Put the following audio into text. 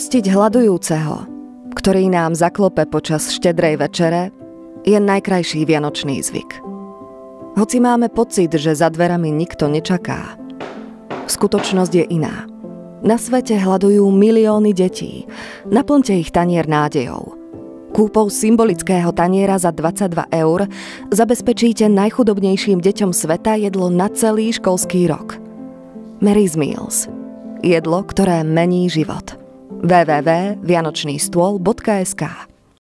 Uhostiť hladujúceho, ktorý nám zaklope počas štedrej večere, je najkrajší vianočný zvyk. Hoci máme pocit, že za dverami nikto nečaká, skutočnosť je iná. Na svete hľadujú milióny detí. Naplňte ich tanier nádejou. Kúpou symbolického taniera za 22 € zabezpečíte najchudobnejším deťom sveta jedlo na celý školský rok. Mary's Meals. Jedlo, ktoré mení život. www.vianočnystôl.sk